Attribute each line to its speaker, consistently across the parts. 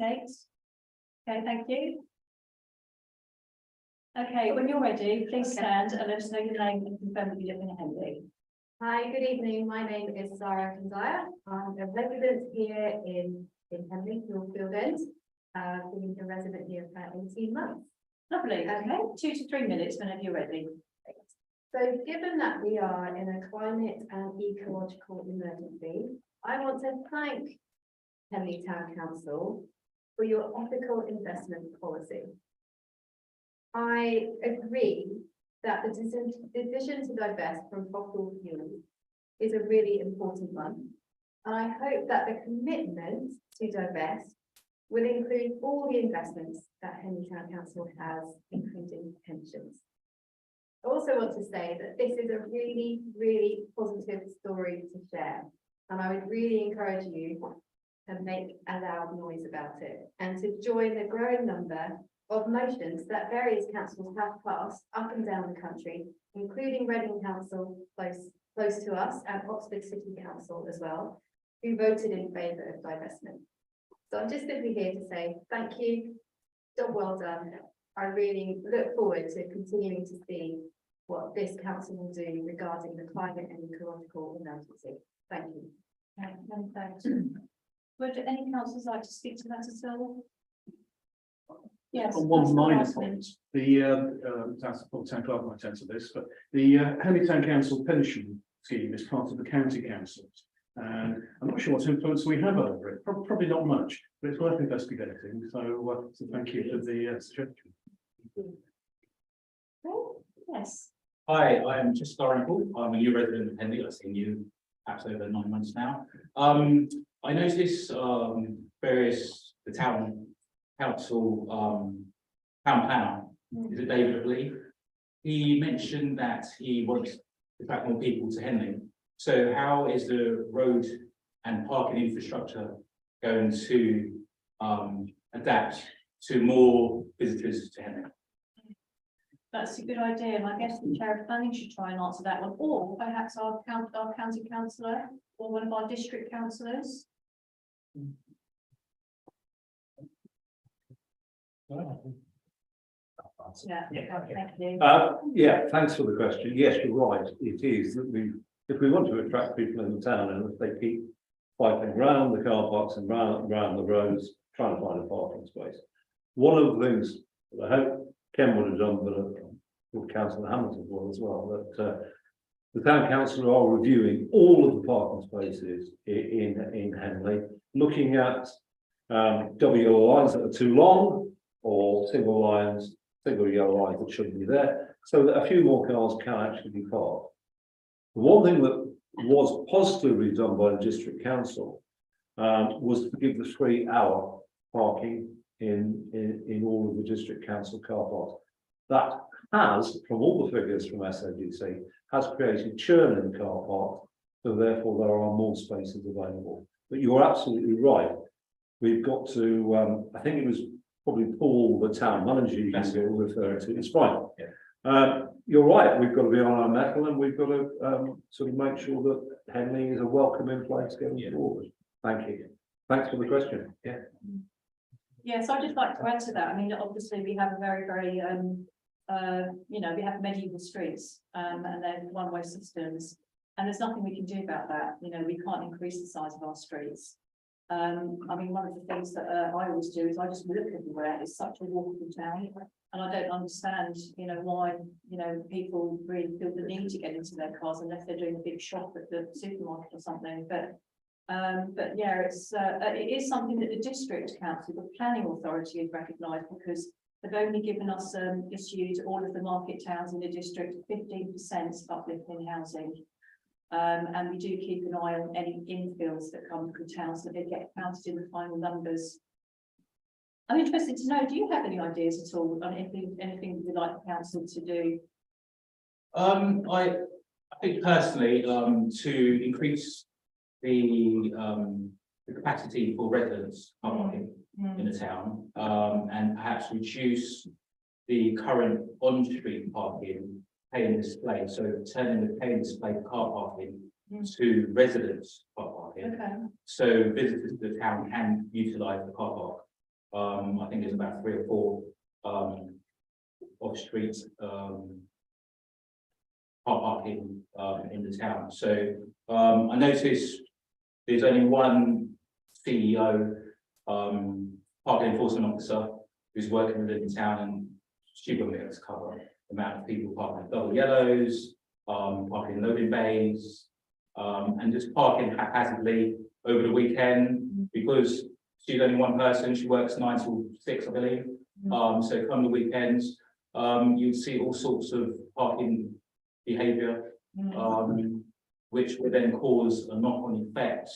Speaker 1: Kate. Okay, thank you. Okay, when you're ready, please stand and let us know your name and confirm that you live in Henley.
Speaker 2: Hi, good evening. My name is Sarah Kanzaya. I'm a resident here in Henley, Northfield End. Been a resident here for about 18 months.
Speaker 1: Lovely. Okay, 2 to 3 minutes whenever you're ready.
Speaker 2: So given that we are in a climate and ecological emergency, I want to thank Henley Town Council for your ethical investment policy. I agree that the decision to divest from fossil fuels is a really important one. And I hope that the commitment to divest will include all the investments that Henley Town Council has, including pensions. I also want to say that this is a really, really positive story to share. And I would really encourage you to make a loud noise about it and to join the growing number of motions that various councils have passed up and down the country, including Reading Council close to us and Oxford City Council as well, who voted in favour of divestment. So I'm just simply here to say thank you, job well done. I really look forward to continuing to see what this council will do regarding the climate and ecological emergency. Thank you.
Speaker 1: Many thanks. Would any councillors like to speak to that at all? Yes.
Speaker 3: On one
Speaker 1: Councillor
Speaker 3: minor
Speaker 1: Wiseman.
Speaker 3: point, the town clerk might answer this, but the Henley Town Council pension scheme is part of the county councils. And I'm not sure what influence we have over it, probably not much, but it's worth investigating. So, so thank you for the suggestion.
Speaker 1: Yes.
Speaker 4: Hi, I'm Chester Dalrymple. I'm a new resident of Henley. I've seen you perhaps over 9 months now. I noticed the town council town planner, is it David Lee? He mentioned that he wants to attract more people to Henley. So how is the road and parking infrastructure going to adapt to more visitors to Henley?
Speaker 1: That's a good idea, and I guess the chair of planning should try and answer that one, or perhaps our county councillor or one of our district councillors. Yeah, thank you.
Speaker 5: Yeah, thanks for the question. Yes, you're right. It is that if we want to attract people in the town, and if they keep cycling around the car parks and round the roads, trying to find a parking space. One of the things that I hope Ken would have done, but Councillor Hamilton will as well, that the town council are reviewing all of the parking spaces in Henley, looking at WO lines that are too long, or single yellow lines that shouldn't be there, so that a few more cars can actually be parked. The one thing that was positively done by the district council was to give the 3-hour parking in all of the district council car parks. That has, from all the figures from SODC, has created churn in the car park, so therefore there are more spaces available. But you're absolutely right. We've got to, I think it was probably Paul, the town manager, you were referring to. It's fine. Yeah. You're right. We've got to be on our mettle, and we've got to sort of make sure that Henley is a welcoming place going forward. Thank you. Thanks for the question. Yeah.
Speaker 1: Yes, I'd just like to add to that. I mean, obviously we have a very, very, we have medieval streets and they're one-way systems, and there's nothing we can do about that. We can't increase the size of our streets. I mean, one of the things that I always do is I just look everywhere. It's such a walkable town, and I don't understand, why, people really feel the need to get into their cars unless they're doing a big shop at the supermarket or something. But yeah, it is something that the district council, the planning authority, has recognised, because they've only given us issued all of the market towns in the district 15% uplift in housing. And we do keep an eye on any infills that come from towns, so they get counted in the final numbers. I'm interested to know, do you have any ideas at all on anything you'd like the council to do?
Speaker 4: I think personally, to increase the capacity for residents parking in the town, and perhaps reduce the current on-street parking pay and display, so turning the pay and display car parking to residents car parking,
Speaker 1: Okay.
Speaker 4: so visitors to the town can utilise the car park I think there's about 3 or 4, off-street, car parking, in the town. So, I noticed there's only one CEO, parking enforcement officer who's working within the town, and she won't be able to cover the amount of people parking double yellows, parking loading bays, and just parking haphazardly over the weekend, because she's only one person. She works 9 till 6, I believe. So come the weekends, you'd see all sorts of parking behaviour, which would then cause a knock-on effect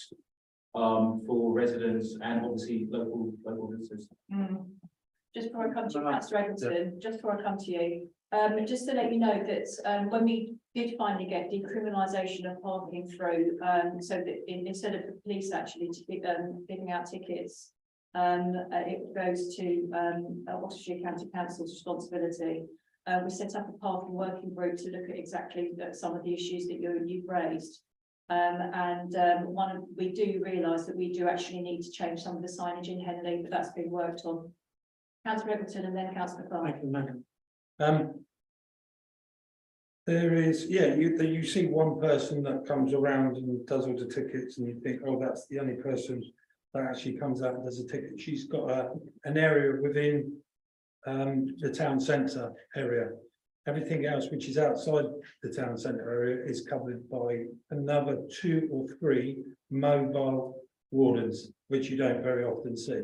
Speaker 4: for residents and obviously local visitors.
Speaker 1: Just before I come to you, Councillor Egerton, just before I come to you, just to let you know that when we did finally get decriminalisation of parking through, so that instead of the police actually giving out tickets, it goes to Oxfordshire County Council's responsibility. We set up a parking working group to look at exactly some of the issues that you've raised. We do realise that we do actually need to change some of the signage in Henley, but that's been worked on. Councillor Egerton and then Councillor Clark.
Speaker 6: Thank you, Madam. There is, yeah, you see one person that comes around and does all the tickets, and you think, oh, that's the only person that actually comes out and does a ticket. She's got an area within the town centre area. Everything else which is outside the town centre area is covered by another 2 or 3 mobile wardens, which you don't very often see.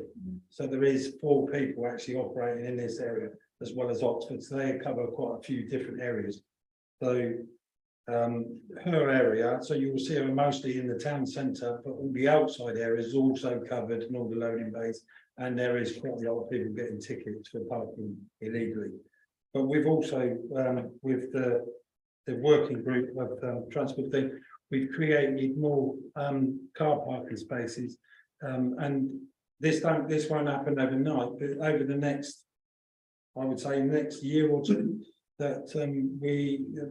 Speaker 6: So there is 4 people actually operating in this area, as well as Oxford. So they cover quite a few different areas. So her area, so you will see her mostly in the town centre, but all the outside areas is also covered, and all the loading bays. And there is quite a lot of people getting tickets for parking illegally. But we've also, with the working group of transport thing, we've created more car parking spaces, and this won't happen overnight, but over the next, I would say, next year or 2, that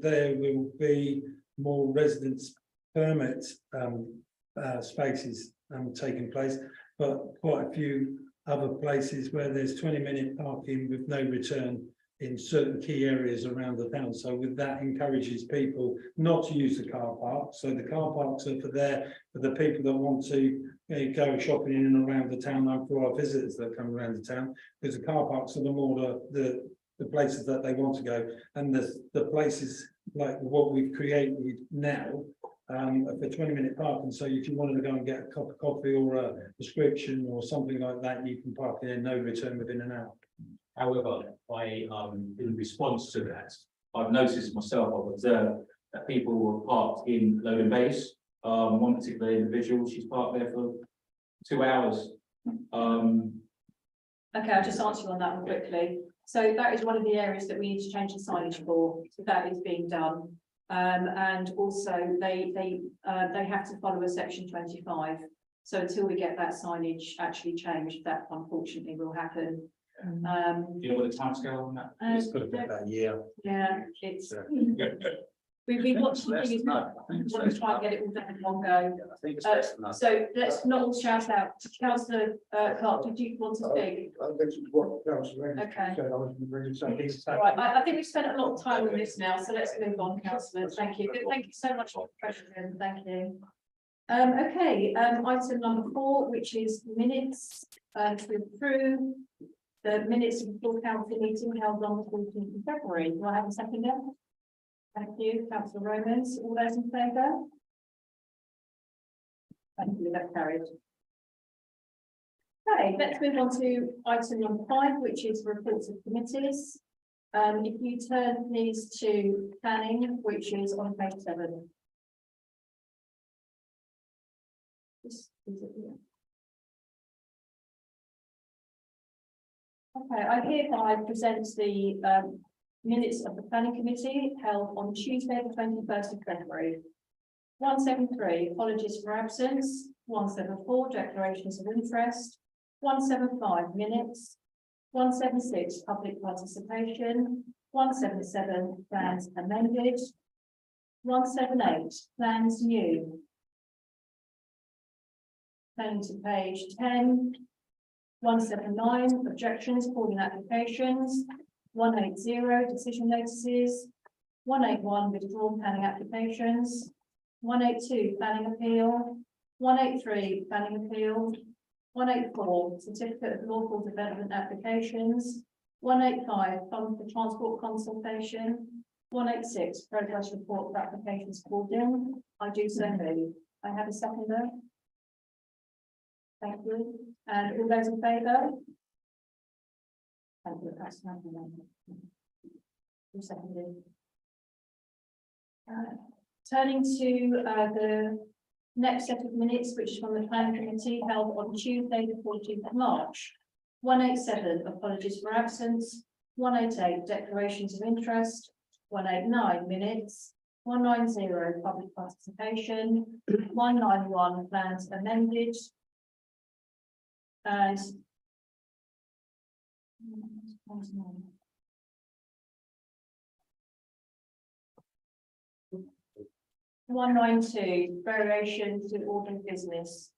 Speaker 6: there will be more residence permit spaces taking place, but quite a few other places where there's 20-minute parking with no return in certain key areas around the town. So with that encourages people not to use the car park. So the car parks are for the people that want to go shopping in and around the town, and for our visitors that come around the town, because the car parks are the more the places that they want to go, and the places like what we've created now for 20-minute parking. So if you wanted to go and get a cup of coffee or a prescription or something like that, you can park in, no return within an hour.
Speaker 4: However, in response to that, I've noticed myself, I've observed that people were parked in loading bays. One particular individual, she's parked there for 2 hours.
Speaker 1: Okay, I'll just answer you on that one quickly. So that is one of the areas that we need to change the signage for. So that is being done. And also they have to follow a section 25. So until we get that signage actually changed, that unfortunately will happen.
Speaker 4: Do you know what the timescale on that?
Speaker 6: It's got to be about a year.
Speaker 1: Yeah, it's we've watched the thing, we want to try and get it all done in one go. So let's not all shout out. Councillor Clark, did you want to speak? Okay. All right, I think we've spent a lot of time on this now, so let's move on, councillor. Thank you. Thank you so much for the question. Thank you. Okay, item number 4, which is minutes to approve the minutes of the full council meeting held on the 14th of February. Do I have a second there? Thank you, Councillor Romans. All those in favour? Thank you, that's carried. Okay, let's move on to item number 5, which is reports of committees. If you turn please to planning, which is on page 7. Is it here? Okay, I hereby present the minutes of the planning committee held on Tuesday, the 21st of February. 173, apologies for absence. 174, declarations of interest. 175, minutes. 176, public participation. 177, plans amended. 178, plans new. Turning to page 10. 179, objections, calling applications. 180, decision notices. 181, withdrawn planning applications. 182, planning appeal. 183, planning appeal. 184, certificate of lawful development applications. 185, fund for transport consultation. 186, progress report for applications called in. I do so move. I have a seconder. Thank you. And all those in favour? Thank you. That's not the number. Who seconded? Turning to the next set of minutes, which is from the planning committee held on Tuesday, the 14th of March. 187, apologies for absence. 188, declarations of interest. 189, minutes. 190, public participation. 191, plans amended. And 192, variation to order of business.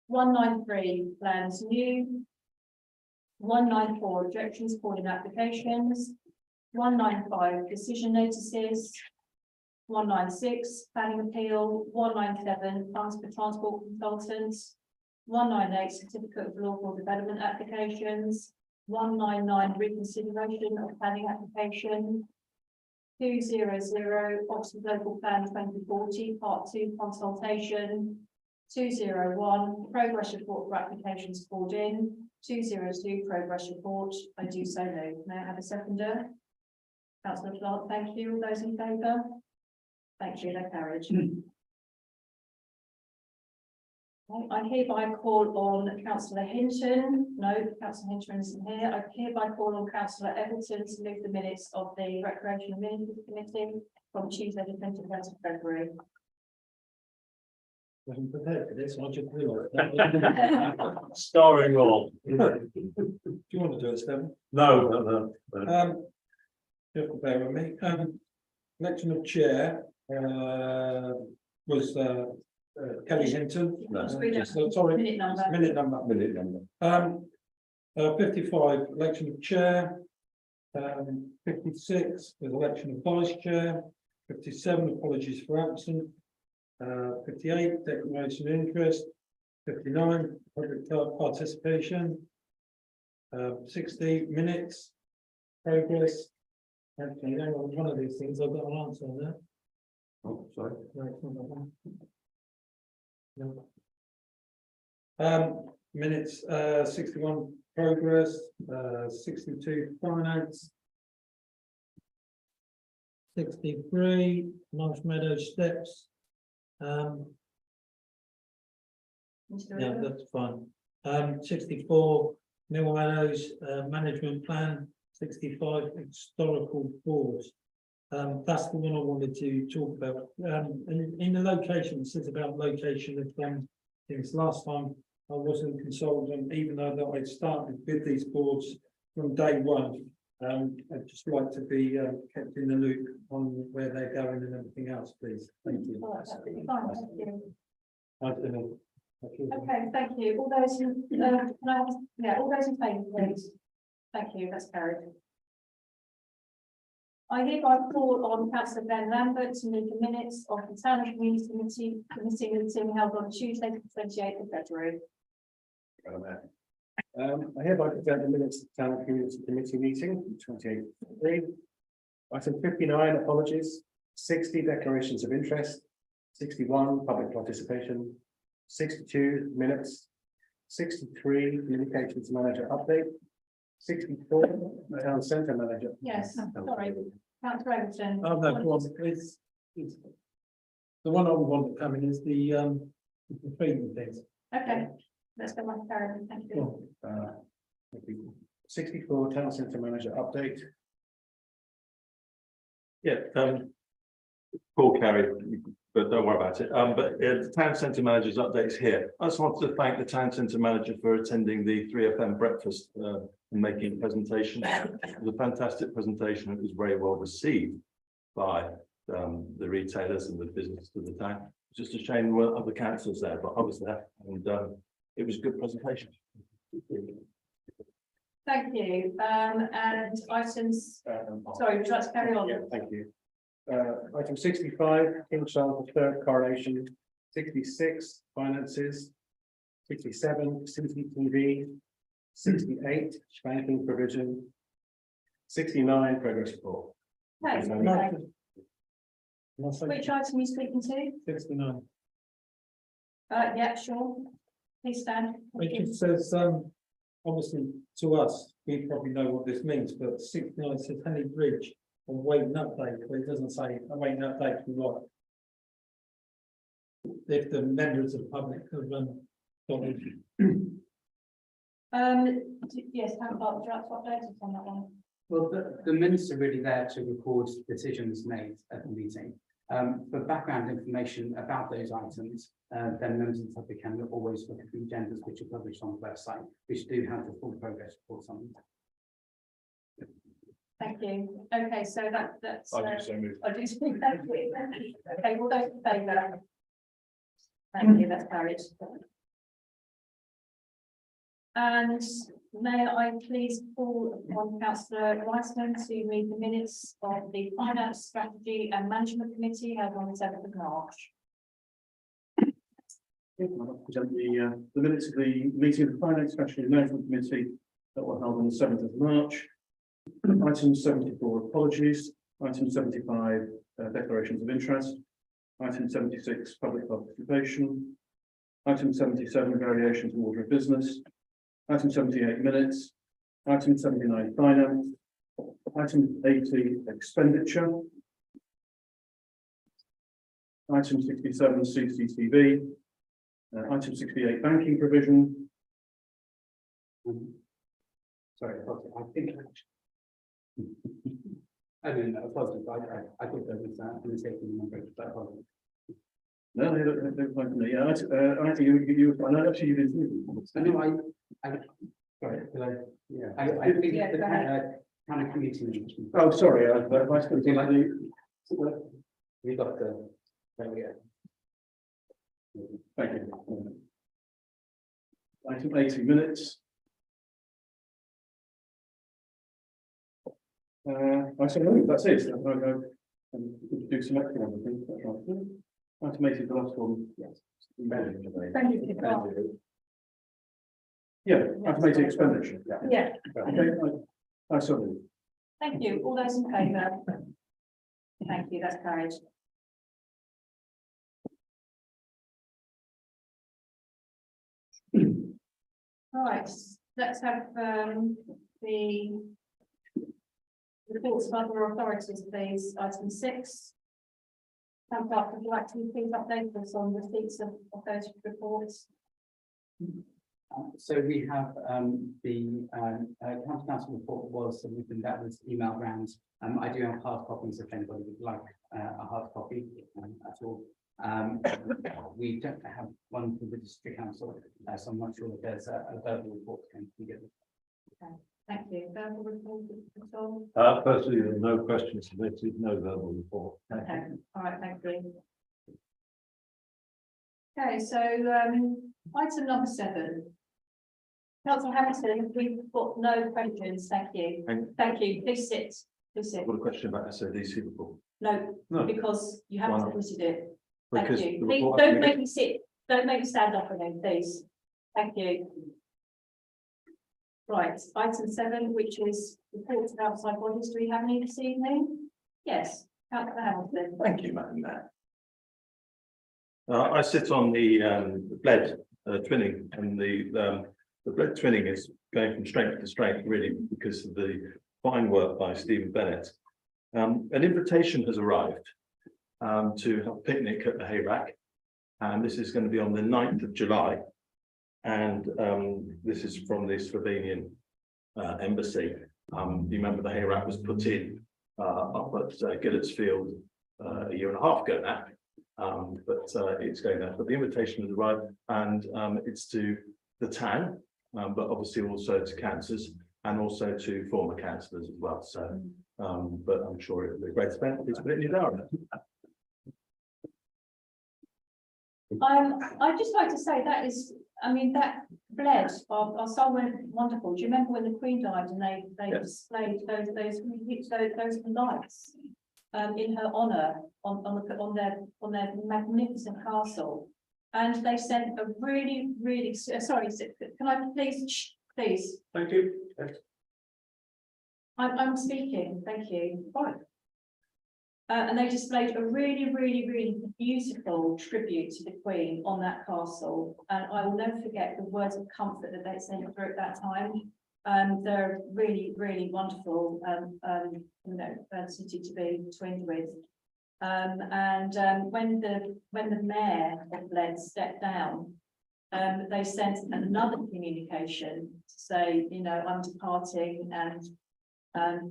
Speaker 1: 193, plans new. 194, objections, calling applications. 195, decision notices. 196, planning appeal. 197, funds for transport consultants. 198, certificate of lawful development applications. 199, reconsideration of planning application. 200, Oxford Local Plan 2040, Part 2 consultation. 201, progress report for applications called in. 202, progress report. I do so move. May I have a seconder? Councillor Clark, thank you. All those in favour? Thank you, they're carried. I hereby call on Councillor Hinton. No, Councillor Hinton isn't here. I hereby call on Councillor Everton to move the minutes of the Recreation and Amenities Committee from Tuesday, the 21st of February.
Speaker 6: Wasn't prepared for this, I just realised.
Speaker 5: Starring role.
Speaker 6: Do you want to do it, Stephen?
Speaker 5: No.
Speaker 6: You have to bear with me. Election of chair, was, Kelly Hinton. Sorry,
Speaker 1: Minute number.
Speaker 6: minute number. 55, election of chair. 56 was election of vice chair. 57, apologies for absent. 58, declaration of interest. 59, public participation. 60, minutes. Progress. Okay, hang on, one of these things, I've got an answer on that.
Speaker 5: Oh, sorry.
Speaker 6: No, it's not that one. No. Minutes, 61 progress, 62 finance. 63 Marsh Meadows steps. Yeah, that's fine. 64 Mill Meadows, management plan. 65 historical boards. That's the one I wanted to talk about. In the location, it says about location of things. Last time I wasn't consulted, even though that I started with these boards from day one. I'd just like to be kept in the loop on where they're going and everything else, please. Thank you.
Speaker 1: Oh, that's absolutely fine, thank you.
Speaker 6: I don't know.
Speaker 1: Okay, thank you. All those in, all those in favour, please. Thank you, that's carried. I hereby call on Councillor Ben Lambert to move the minutes of the Town and Community Committee meeting held on Tuesday, the 28th of February.
Speaker 3: I hereby present the minutes of the Town and Community Committee meeting, 28th of February. Item 59, apologies. 60, declarations of interest. 61, public participation. 62, minutes. 63, communications manager update. 64, town centre manager.
Speaker 1: Yes, sorry, Councillor Everton.
Speaker 6: Oh, no, go on, it's the one I want to come in is the feeding things.
Speaker 1: Okay, let's go on, Karen, thank you.
Speaker 3: 64, town centre manager update.
Speaker 5: Yeah, Paul Carey, but don't worry about it. But the town centre manager's update is here. I just wanted to thank the town centre manager for attending the 3FM breakfast and making a presentation. It was a fantastic presentation. It was very well received by the retailers and the business of the town. It's just a shame there weren't other councillors there, but I was there, and it was a good presentation.
Speaker 1: Thank you, and items, sorry, would you like to carry on?
Speaker 3: Yeah, thank you. Item 65, King Charles III coronation, 66, finances, 67, CCTV, 68, banking provision, 69, progress report.
Speaker 1: Okay,
Speaker 3: Okay.
Speaker 1: okay.
Speaker 6: Can I say
Speaker 1: Which item are you speaking to?
Speaker 6: 69?
Speaker 1: Yeah, sure. Please stand. Thank
Speaker 6: It
Speaker 1: you.
Speaker 6: just says, obviously, to us, we probably know what this means, but 69 says Henley Bridge or waiting update, but it doesn't say a waiting update from what. If the members of the public have
Speaker 1: Yes, how about, would you like to update us on that one?
Speaker 7: Well, the minutes are really there to record decisions made at the meeting. For background information about those items, then members of the public can always look at the agendas which are published on the website, which do have the full progress reports on them.
Speaker 1: Thank you. Okay, so that's.
Speaker 3: I do so move.
Speaker 1: I do speak, thank you. Okay, all those in favour? Thank you, that's carried. And may I please call upon councillor Wiseman to read the minutes of the Finance Strategy and Management Committee held on the 7th of March.
Speaker 3: I'll present the minutes of the meeting of the Finance Strategy and Management Committee that were held on the 7th of March. Item 74, apologies. Item 75, declarations of interest. Item 76, public participation. Item 77, variation to order of business. Item 78, minutes. Item 79, finance. Item 80, expenditure. Item 67, CCTV. Item 68, banking provision.
Speaker 7: Sorry, I think. I mean, apologies, I thought there was a mistake in the number, but apologies.
Speaker 3: No, they don't like me. Yeah, I think you, I know actually you didn't.
Speaker 7: No, sorry, did I?
Speaker 3: Yeah.
Speaker 7: I think
Speaker 1: Yeah,
Speaker 7: the
Speaker 1: go ahead.
Speaker 7: kind of committee management.
Speaker 3: Oh, sorry, Vice President.
Speaker 7: We got the, there we go.
Speaker 3: Thank you. Item 80, minutes. I say, no, that's it. I'll go and do some extra ones, I think. That's right. Item 80, the last one. Yes.
Speaker 1: Thank you.
Speaker 3: Yeah, item 80, expenditure.
Speaker 1: Yeah,
Speaker 3: Okay, I sorry.
Speaker 1: thank you. All those in favour? Thank you, that's carried. Right, let's have the reports of other authorities, please. Item 6. Town Clerk, would you like to please update us on receipts of those reports?
Speaker 7: So we have the county council report was submitted, that was emailed round. I do have hard copies if anybody would like a hard copy at all. We don't have one from the district council, so I'm not sure if there's a verbal report can be given.
Speaker 1: Thank you. Verbal report, Tom?
Speaker 5: Firstly, there are no questions submitted, no verbal report.
Speaker 1: Okay, all right, thank you. Okay, so item number 7. Councillor Hamilton, we've got no questions, thank you. Thank you, please sit, please sit.
Speaker 5: I've got a question about SODC report.
Speaker 1: No,
Speaker 5: No.
Speaker 1: because you haven't submitted it. Thank
Speaker 5: Because
Speaker 1: you.
Speaker 5: the
Speaker 1: Please,
Speaker 5: report-
Speaker 1: don't make me sit, don't make me stand up again, please. Thank you. Right, item 7, which is reports of outside bodies. Do we have any this evening? Yes, Councillor Hamilton.
Speaker 8: Thank you, Madam Mayor. I sit on the bled twinning, and the bled twinning is going from strength to strength, really, because of the fine work by Stephen Bennett. An invitation has arrived to have a picnic at the Hayrack, and this is going to be on the 9th of July. And this is from the Slovenian embassy. You remember the Hayrack was put in up at Gillet's Field a year and a half ago now. But it's going there. But the invitation has arrived, and it's to the town, but obviously also to councillors and also to former councillors as well. So, but I'm sure it'll be a great event. Please put it in your diary.
Speaker 1: I'd just like to say that is, I mean, Bled, our song went wonderful. Do you remember when the Queen died and they
Speaker 8: Yes.
Speaker 1: displayed those lights in her honour on their magnificent castle? And they sent a really, sorry, can I please, please?
Speaker 3: Thank you.
Speaker 1: I'm speaking, thank you. Fine. And they displayed a really beautiful tribute to the Queen on that castle. And I will never forget the words of comfort that they sent through at that time. They're really wonderful, city to be twinned with. When the mayor of Bled stepped down, they sent another communication to say, I'm departing and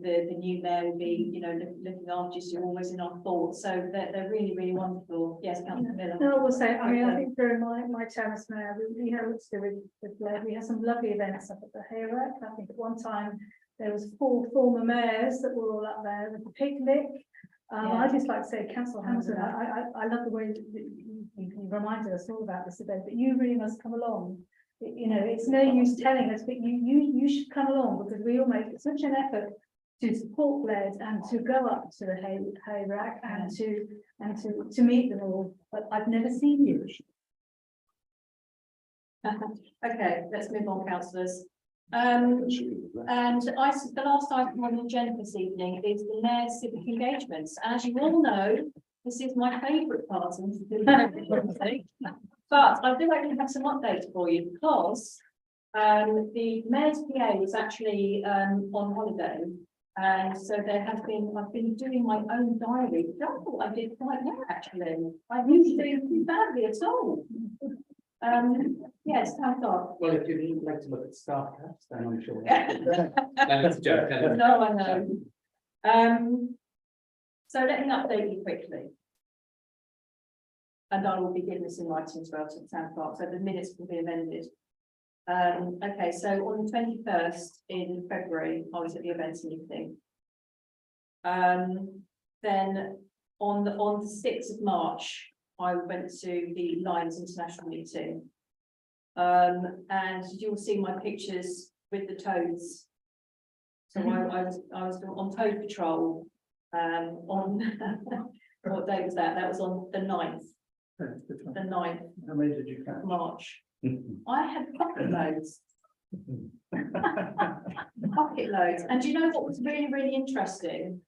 Speaker 1: the new mayor will be, looking after you, so you're always in our thoughts. So they're really wonderful. Yes, Councillor Miller.
Speaker 9: No, I will say, I think during my term as mayor, we had lots to do with Bled. We had some lovely events up at the Hayrack. I think at one time there was 4 former mayors that were all up there with the picnic. I'd just like to say, Councillor Hampton, I love the way that you reminded us all about this event, but you really must come along. It's no use telling us, but you should come along, because we all make such an effort to support Bled and to go up to the Hayrack and to meet them all, but I've never seen you.
Speaker 1: Okay, let's move on, councillors. And the last item on the agenda this evening is the Mayor's civic engagements. As you all know, this is my favourite part of the but I do actually have some updates for you, because the Mayor's PA was actually on holiday, and so I've been doing my own diary. I thought I did quite well, actually. I didn't do too badly at all. Yes, thank God.
Speaker 7: Well, if you'd like to look at staff cuts, then I'm sure. That's a joke.
Speaker 1: No, I know. So let me update you quickly. And I will be giving this in writing as well to the town clerk, so the minutes will be amended. Okay, so on the 21st in February, I was at the events evening. Then on the 6th of March, I went to the Lions International meeting. And you'll see my pictures with the toads. So I was on toad patrol on what date was that? That was on the 9th. The 9th.
Speaker 6: How many did you catch?
Speaker 1: of March. I had pocket loads. Pocket loads. And do you know what was really interesting?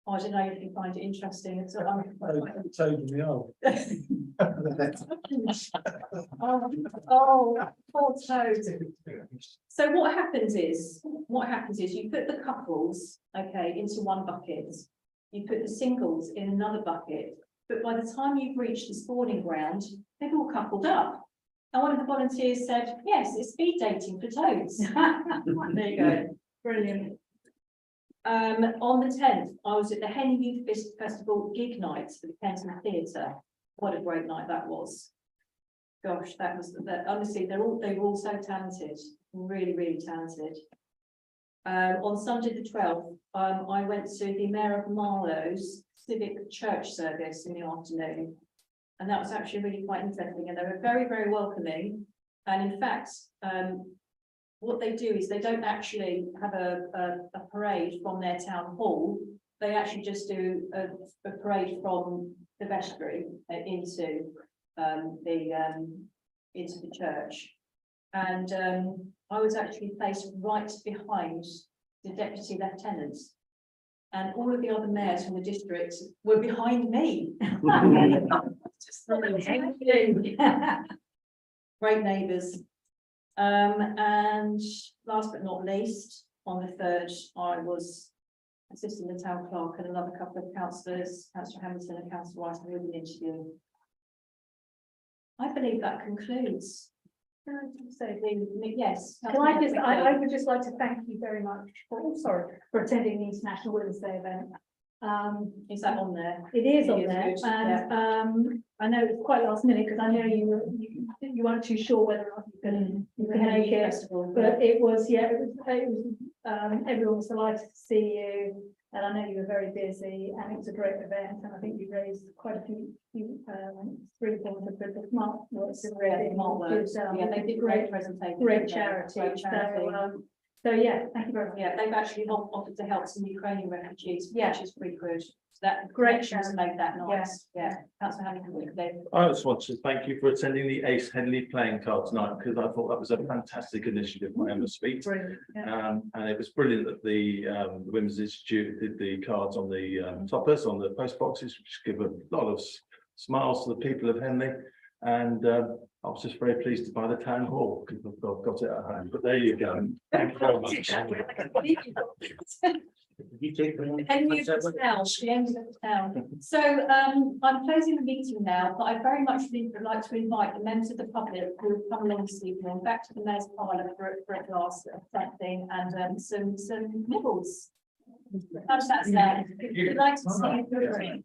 Speaker 1: Oh, I don't know if you find it interesting. It's
Speaker 6: Toad in the hole.
Speaker 1: Oh, poor toads. So what happens is you put the couples, okay, into one bucket. You put the singles in another bucket. But by the time you've reached the spawning ground, they've all coupled up. And one of the volunteers said, yes, it's speed dating for toads. There you go. Brilliant. On the 10th, I was at the Henley Youth Festival gig nights for the Kenton Theatre. What a great night that was. Gosh, that was, honestly, they were all so talented, really talented. On Sunday the 12th, I went to the Mayor of Marlowe's civic church service in the afternoon. And that was actually really quite interesting, and they were very welcoming. And in fact, what they do is they don't actually have a parade from their town hall. They actually just do a parade from the vestry into the church. And I was actually placed right behind the deputy lieutenants. And all of the other mayors from the district were behind me. Great neighbours. And last but not least, on the 3rd, I was assisting the town clerk and another couple of councillors, Councillor Hamilton and Councillor Rice, with an interview. I believe that concludes. Yes.
Speaker 9: I would just like to thank you very much for attending the International Women's Day event.
Speaker 1: Is that on there?
Speaker 9: It is on
Speaker 1: It is
Speaker 9: there,
Speaker 1: good,
Speaker 9: and I know it's quite last minute, because I know you weren't too sure whether or not you could make it.
Speaker 1: Festival,
Speaker 9: But it was, everyone was delighted to see you. And I know you were very busy and it was a great event and I think you raised quite a few, 3/4 of the mark was
Speaker 1: Yeah, Mark works. Yeah, they did great presentation.
Speaker 9: great
Speaker 1: didn't they?
Speaker 9: charity.
Speaker 1: Great charity.
Speaker 9: So yeah, thank you very much.
Speaker 1: Yeah, they've actually offered to help some Ukrainian refugees,
Speaker 9: Yeah.
Speaker 1: which is pretty good. So that
Speaker 9: Great
Speaker 1: connections
Speaker 9: charity.
Speaker 1: made that nice. Yeah, Councillor Hannigan, they
Speaker 8: I just want to thank you for attending the Ace Headley playing card tonight, because I thought that was a fantastic initiative by Emma Speed.
Speaker 9: Brilliant, yeah.
Speaker 8: And it was brilliant that the Women's Institute did the cards on the toppers, on the post boxes, which give a lot of smiles to the people of Henley. And I was just very pleased to buy the town hall, because I've got it at home, but there you go. Thank you very much.
Speaker 4: You take the.
Speaker 1: Henry of the town, the end of the town. So I'm closing the meeting now, but I very much would like to invite the members of the public who have come along this evening back to the mayor's parlour for a glass of something and some nibbles. How does that sound? We'd like to see you.